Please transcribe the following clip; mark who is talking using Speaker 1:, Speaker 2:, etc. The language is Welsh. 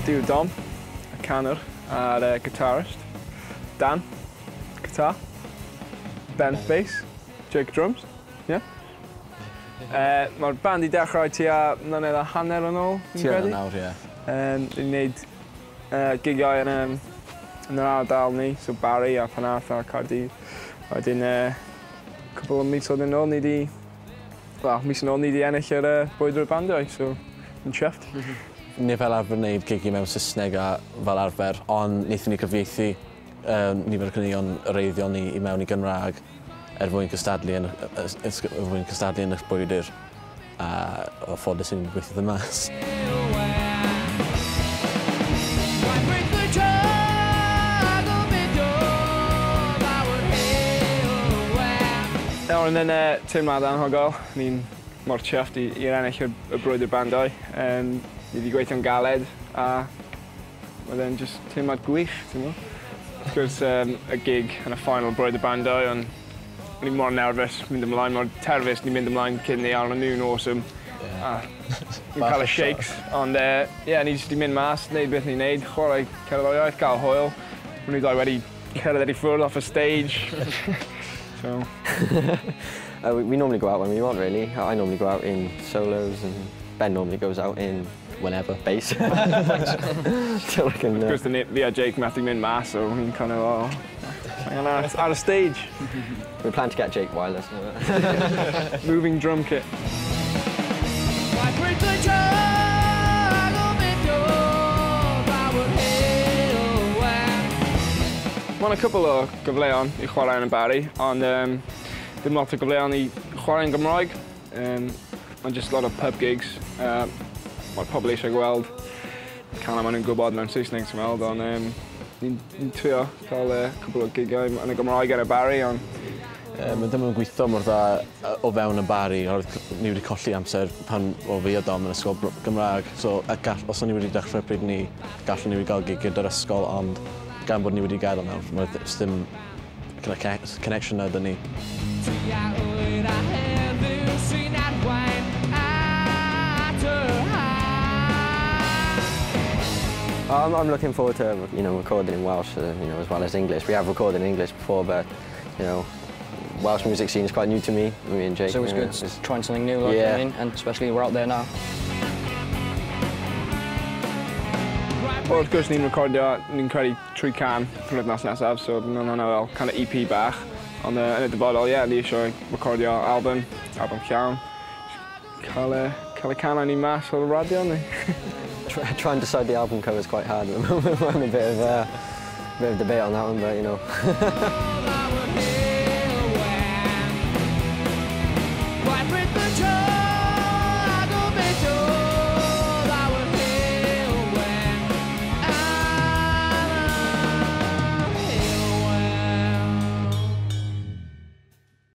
Speaker 1: Diw Dom, y canwr, a'r guitarist. Dan, guitar. Ben, bass. Jake, drums. Yeah. Mae'r band i dechrau tua mlynedd a hanner yn ôl, fi'n credu.
Speaker 2: Tua nawr, ie.
Speaker 1: Ni'n gwneud gigiau yn yr ardal ni, so Barry a Penarth a Caerdydd. Wedyn, cwbl o misoedd yn ôl ni di... Wel, mis yn ôl ni di ennill yr Brwydr y Bandiau, so yn chuffed.
Speaker 2: Ni fel arfer wneud gigi mewn Saesneg a fel arfer, ond wnaethon ni cyfieithu nifer y caneuon reiddiol ni i mewn i Gymraeg er mwyn cystadlu yn y Brwydr a o ffodus i'n gweithio yn mas.
Speaker 1: Nawr yn teimlad anhygoel, ni'n mor chuffed i'r ennill y Brwydr Bandiau. Ni wedi gweithio'n galed a wedyn jyst teimlad gwych, ti'n mo? Wrth gwrs y gig yn y final Brwydr Bandiau, ond ni'n mor nerfus, mynd ymlaen, mor terfus ni'n mynd ymlaen cyn ni ar nhw'n awesome. Ni'n cael y shakes, ond ni jyst wedi mynd mas, wneud beth ni'n neud, chwarae cerddoriaeth, gael hwyl. Mae nhw dau wedi cerdded i ffwrdd off a stage. So.
Speaker 3: We normally go out when we want, really. I normally go out in solos, and Ben normally goes out in whenever, bass. Till I can...
Speaker 1: Of course, fi a Jake methu mynd mas, so ni'n kind of, ar y stage.
Speaker 3: We plan to get Jake wireless.
Speaker 1: Moving drum kit. Mae'n a cwbl o gyfleon i chwarae yn y Barry, ond dim lot o gyfleon i chwarae yn Gymraeg. Mae'n just lot o pub gigs. Mae'r pobl eisiau gweld can maen nhw'n gwybod mewn Saesneg, ti'n meddwl, ond ni'n trio cael cwbl o gigiau yn y Gymraeg yn y Barry, ond...
Speaker 2: Mae ddim yn gweithio mor dda o fewn y Barry, oherwydd ni wedi colli amser pan o fi a Dom yn ysgol Gymraeg. So, os o'n ni wedi dechrau pryd ni, gallwn ni wedi cael gig gyda'r ysgol, ond gan bod ni wedi gadael nawr, mae ddim connection na dyn ni.
Speaker 3: I'm looking forward to recording in Welsh, as well as English. We have recorded in English before, but Welsh music scene is quite new to me and Jake.
Speaker 4: So it's good trying something new, like I mean, and especially we're out there now.
Speaker 1: Wel, wrth gwrs ni'n recordio, ni'n credu trwy can penwythnos nesaf, so ni'n fel kind of EP bach. Ond yn y dyfodol, ni eisiau recordio album llawn. Cael y canau ni mas o'r radio, ni.
Speaker 3: Try and decide the album cover is quite hard at the moment. I'm a bit of debate on that one, but